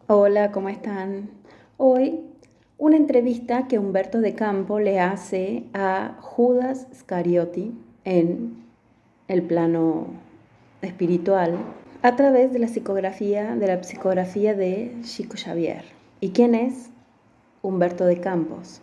Hola, ¿cómo están? Hoy una entrevista que Humberto de Campo le hace a Judas Iscariote en el plano espiritual a través de la psicografía de Chico Xavier. ¿Y quién es Humberto de Campos?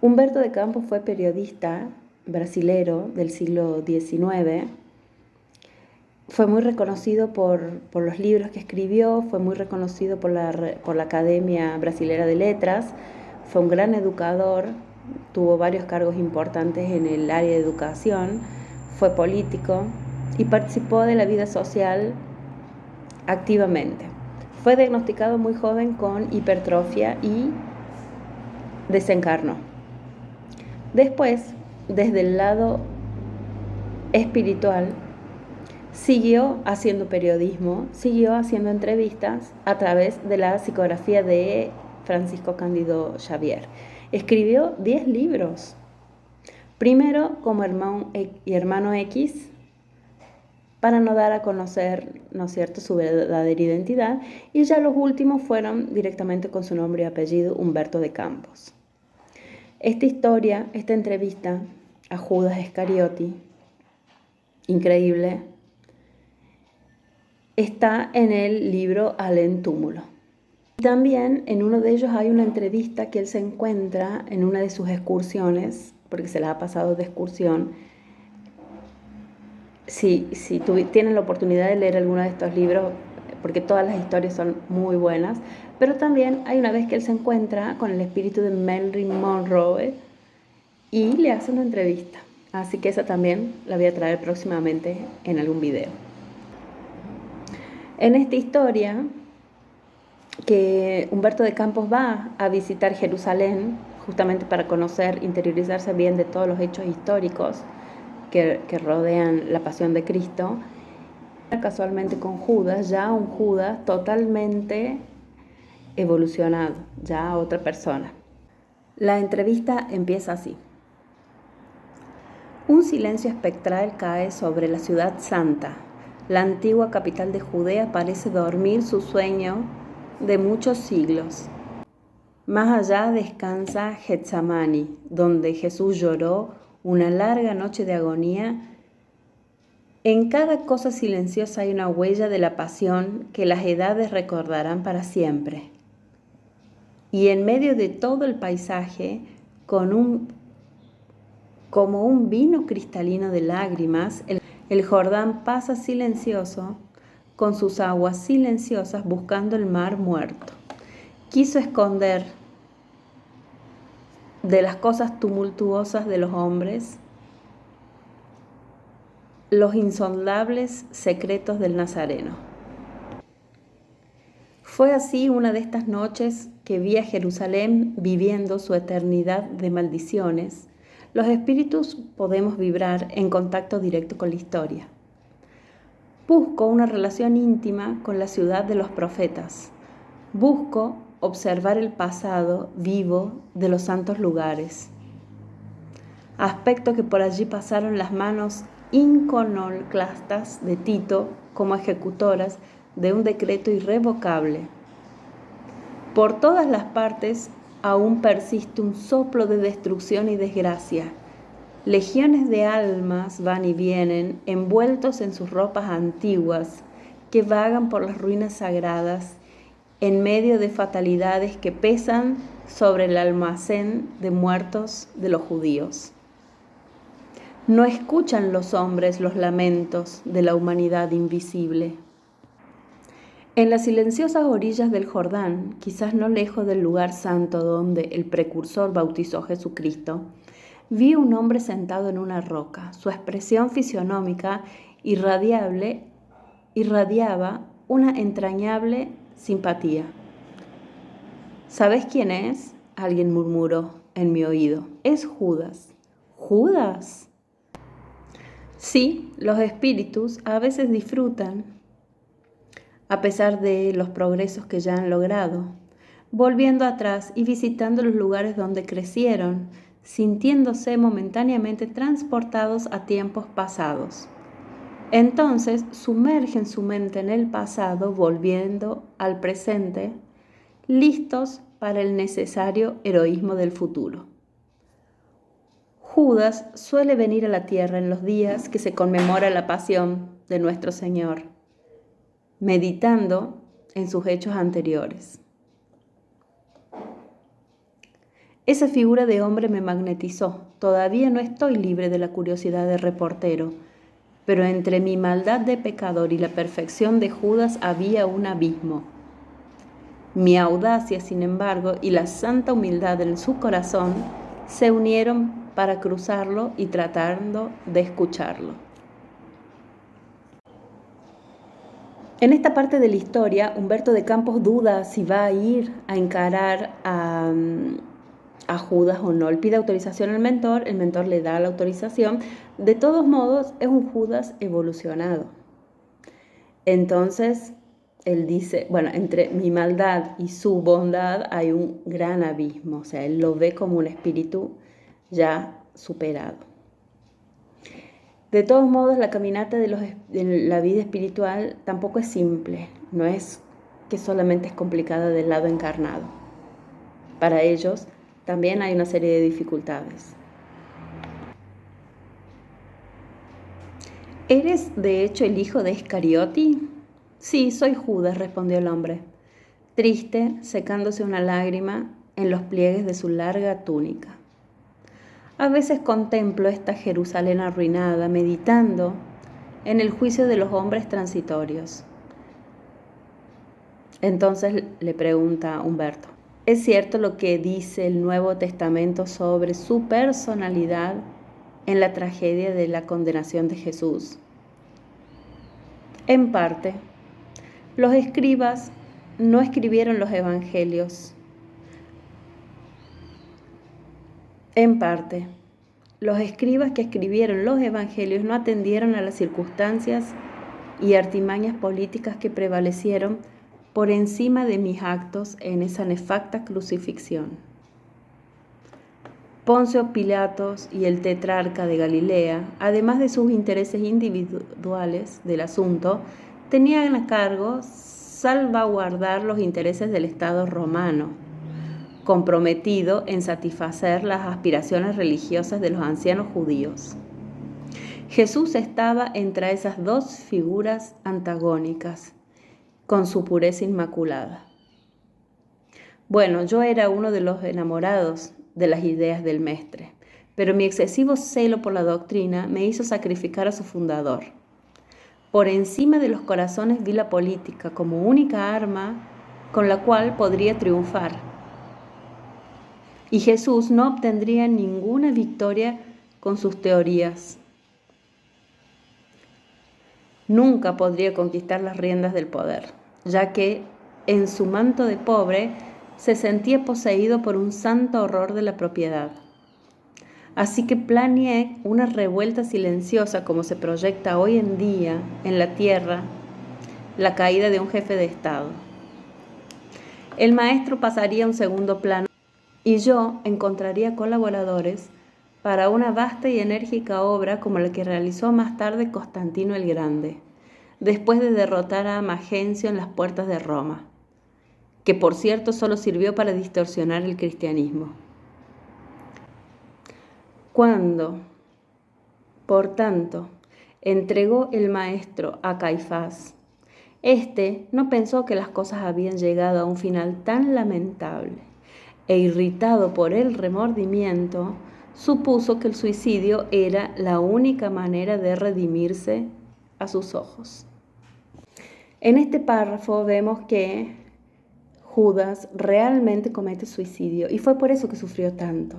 Humberto de Campos fue periodista brasilero del siglo XIX. Fue muy reconocido por los libros que escribió, fue muy reconocido por la Academia Brasilera de Letras, fue un gran educador, tuvo varios cargos importantes en el área de educación, fue político y participó de la vida social activamente. Fue diagnosticado muy joven con hipertrofia y desencarnó. Después, desde el lado espiritual, siguió haciendo periodismo, siguió haciendo entrevistas a través de la psicografía de Francisco Cándido Xavier. Escribió 10 libros. Primero como hermano X, para no dar a conocer, ¿no es cierto?, su verdadera identidad, y ya los últimos fueron directamente con su nombre y apellido, Humberto de Campos. Esta historia, esta entrevista a Judas Iscariote, increíble, está en el libro Alén Túmulo. También en uno de ellos hay una entrevista que él se encuentra en una de sus excursiones, porque se la ha pasado de excursión. Si tienen la oportunidad de leer alguno de estos libros, porque todas las historias son muy buenas, pero también hay una vez que él se encuentra con el espíritu de Marilyn Monroe y le hace una entrevista. Así que esa también la voy a traer próximamente en algún video. En esta historia, que Humberto de Campos va a visitar Jerusalén justamente para conocer, interiorizarse bien de todos los hechos históricos que rodean la pasión de Cristo, casualmente con Judas, ya un Judas totalmente evolucionado, ya otra persona. La entrevista empieza así. Un silencio espectral cae sobre la ciudad santa. La antigua capital de Judea parece dormir su sueño de muchos siglos. Más allá descansa Getsamani, donde Jesús lloró una larga noche de agonía. En cada cosa silenciosa hay una huella de la pasión que las edades recordarán para siempre. Y en medio de todo el paisaje, como un vino cristalino de lágrimas, el Jordán pasa silencioso, con sus aguas silenciosas buscando el mar muerto. Quiso esconder de las cosas tumultuosas de los hombres los insondables secretos del Nazareno. Fue así una de estas noches que vi a Jerusalén viviendo su eternidad de maldiciones. Los espíritus podemos vibrar en contacto directo con la historia. Busco una relación íntima con la ciudad de los profetas. Busco observar el pasado vivo de los santos lugares. Aspecto que por allí pasaron las manos iconoclastas de Tito como ejecutoras de un decreto irrevocable. Por todas las partes aún persiste un soplo de destrucción y desgracia. Legiones de almas van y vienen, envueltos en sus ropas antiguas, que vagan por las ruinas sagradas, en medio de fatalidades que pesan sobre el almacén de muertos de los judíos. No escuchan los hombres los lamentos de la humanidad invisible. En las silenciosas orillas del Jordán, quizás no lejos del lugar santo donde el precursor bautizó a Jesucristo, vi un hombre sentado en una roca. Su expresión fisionómica irradiaba una entrañable simpatía. ¿Sabes quién es?, alguien murmuró en mi oído. Es Judas. ¿Judas? Sí, los espíritus a veces disfrutan, a pesar de los progresos que ya han logrado, volviendo atrás y visitando los lugares donde crecieron, sintiéndose momentáneamente transportados a tiempos pasados. Entonces sumergen su mente en el pasado, volviendo al presente, listos para el necesario heroísmo del futuro. Judas suele venir a la tierra en los días que se conmemora la pasión de nuestro Señor, meditando en sus hechos anteriores. Esa figura de hombre me magnetizó. Todavía no estoy libre de la curiosidad de reportero, pero entre mi maldad de pecador y la perfección de Judas había un abismo. Mi audacia, sin embargo, y la santa humildad en su corazón se unieron para cruzarlo y tratando de escucharlo. En esta parte de la historia, Humberto de Campos duda si va a ir a encarar a Judas o no. Él pide autorización al mentor, el mentor le da la autorización. De todos modos, es un Judas evolucionado. Entonces, él dice, bueno, entre mi maldad y su bondad hay un gran abismo. O sea, él lo ve como un espíritu ya superado. De todos modos, la caminata de la vida espiritual tampoco es simple. No es que solamente es complicada del lado encarnado. Para ellos también hay una serie de dificultades. ¿Eres de hecho el hijo de Iscariote? Sí, soy Judas, respondió el hombre, triste, secándose una lágrima en los pliegues de su larga túnica. A veces contemplo esta Jerusalén arruinada, meditando en el juicio de los hombres transitorios. Entonces le pregunta Humberto, ¿es cierto lo que dice el Nuevo Testamento sobre su personalidad en la tragedia de la condenación de Jesús? En parte, los escribas no escribieron los evangelios. En parte, los escribas que escribieron los evangelios no atendieron a las circunstancias y artimañas políticas que prevalecieron por encima de mis actos en esa nefasta crucifixión. Poncio Pilatos y el tetrarca de Galilea, además de sus intereses individuales del asunto, tenían a cargo salvaguardar los intereses del Estado romano, comprometido en satisfacer las aspiraciones religiosas de los ancianos judíos. Jesús estaba entre esas dos figuras antagónicas, con su pureza inmaculada. Bueno, yo era uno de los enamorados de las ideas del Mestre, pero mi excesivo celo por la doctrina me hizo sacrificar a su fundador. Por encima de los corazones vi la política como única arma con la cual podría triunfar. Y Jesús no obtendría ninguna victoria con sus teorías. Nunca podría conquistar las riendas del poder, ya que en su manto de pobre se sentía poseído por un santo horror de la propiedad. Así que planeé una revuelta silenciosa como se proyecta hoy en día en la tierra, la caída de un jefe de Estado. El maestro pasaría a un segundo plano y yo encontraría colaboradores para una vasta y enérgica obra como la que realizó más tarde Constantino el Grande, después de derrotar a Magencio en las puertas de Roma, que por cierto solo sirvió para distorsionar el cristianismo. Cuando, por tanto, entregó el maestro a Caifás, éste no pensó que las cosas habían llegado a un final tan lamentable e irritado por el remordimiento, supuso que el suicidio era la única manera de redimirse a sus ojos. En este párrafo vemos que Judas realmente comete suicidio y fue por eso que sufrió tanto.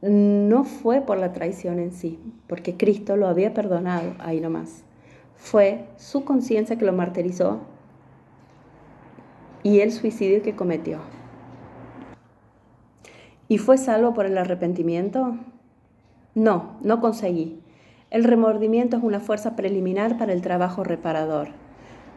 No fue por la traición en sí, porque Cristo lo había perdonado, ahí nomás. Fue su conciencia que lo martirizó y el suicidio que cometió. ¿Y fue salvo por el arrepentimiento? No, no conseguí. El remordimiento es una fuerza preliminar para el trabajo reparador.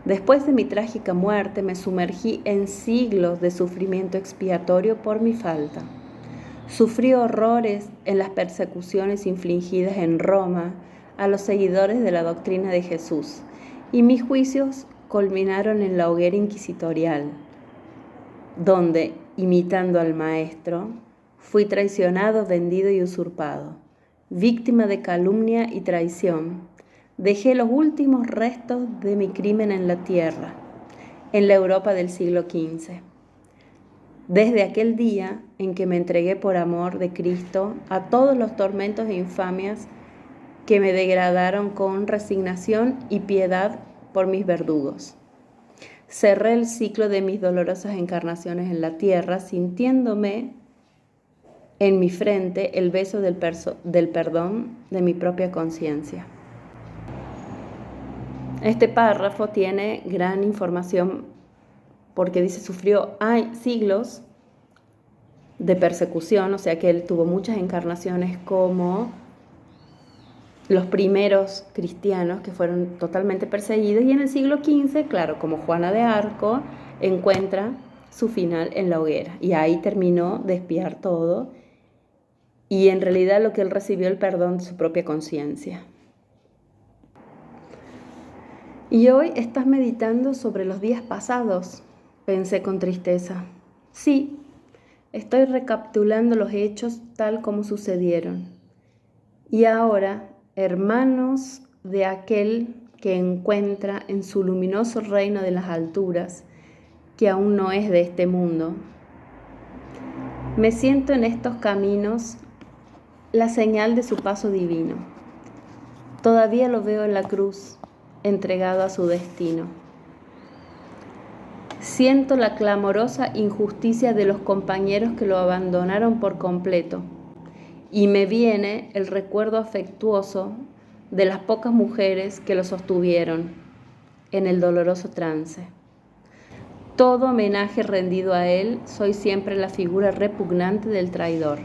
Después de mi trágica muerte me sumergí en siglos de sufrimiento expiatorio por mi falta. Sufrí horrores en las persecuciones infligidas en Roma a los seguidores de la doctrina de Jesús, y mis juicios culminaron en la hoguera inquisitorial, donde, imitando al Maestro, fui traicionado, vendido y usurpado. Víctima de calumnia y traición, dejé los últimos restos de mi crimen en la tierra, en la Europa del siglo XV. Desde aquel día en que me entregué por amor de Cristo a todos los tormentos e infamias que me degradaron con resignación y piedad por mis verdugos. Cerré el ciclo de mis dolorosas encarnaciones en la tierra, sintiéndome en mi frente el beso del perdón de mi propia conciencia. Este párrafo tiene gran información porque dice, sufrió siglos de persecución, o sea que él tuvo muchas encarnaciones como los primeros cristianos que fueron totalmente perseguidos, y en el siglo XV, claro, como Juana de Arco, encuentra su final en la hoguera, y ahí terminó de expiar todo, y en realidad lo que él recibió el perdón de su propia conciencia. Y hoy estás meditando sobre los días pasados, pensé con tristeza. Sí, estoy recapitulando los hechos tal como sucedieron. Y ahora, hermanos de aquel que encuentra en su luminoso reino de las alturas, que aún no es de este mundo, me siento en estos caminos la señal de su paso divino. Todavía lo veo en la cruz, entregado a su destino. Siento la clamorosa injusticia de los compañeros que lo abandonaron por completo, y me viene el recuerdo afectuoso de las pocas mujeres que lo sostuvieron en el doloroso trance. Todo homenaje rendido a él, soy siempre la figura repugnante del traidor.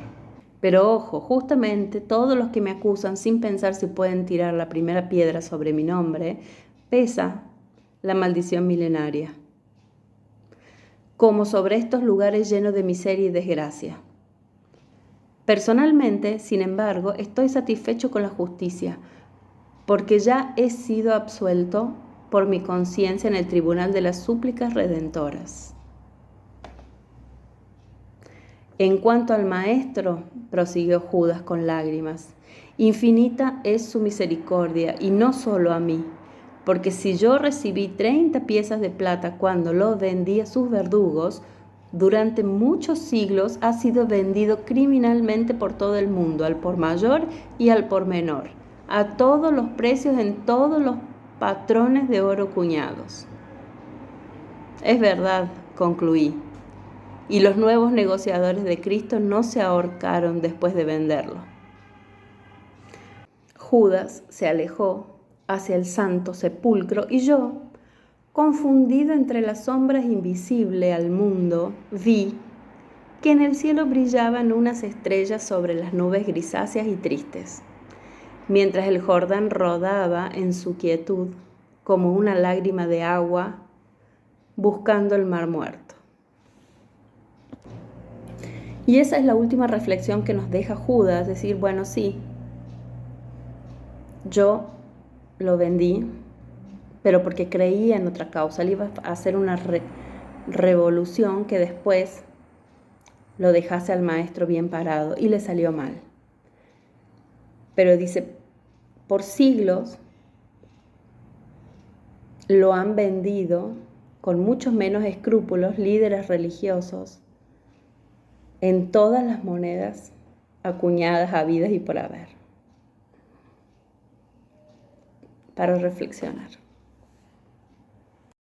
Pero ojo, justamente todos los que me acusan sin pensar si pueden tirar la primera piedra sobre mi nombre, pesa la maldición milenaria, como sobre estos lugares llenos de miseria y desgracia. Personalmente, sin embargo, estoy satisfecho con la justicia, porque ya he sido absuelto por mi conciencia en el tribunal de las súplicas redentoras. En cuanto al Maestro, prosiguió Judas con lágrimas, infinita es su misericordia, y no solo a mí, porque si yo recibí 30 piezas de plata cuando lo vendí a sus verdugos, durante muchos siglos ha sido vendido criminalmente por todo el mundo, al por mayor y al por menor, a todos los precios en todos los patrones de oro cuñados. Es verdad, concluí, y los nuevos negociadores de Cristo no se ahorcaron después de venderlo. Judas se alejó hacia el santo sepulcro y yo, confundido entre las sombras invisibles al mundo, vi que en el cielo brillaban unas estrellas sobre las nubes grisáceas y tristes, mientras el Jordán rodaba en su quietud como una lágrima de agua buscando el mar muerto. Y esa es la última reflexión que nos deja Judas, decir, bueno, sí, yo lo vendí, pero porque creía en otra causa. Él iba a hacer una revolución que después lo dejase al Maestro bien parado, y le salió mal. Pero dice, por siglos lo han vendido con muchos menos escrúpulos líderes religiosos en todas las monedas acuñadas, habidas y por haber. Para reflexionar.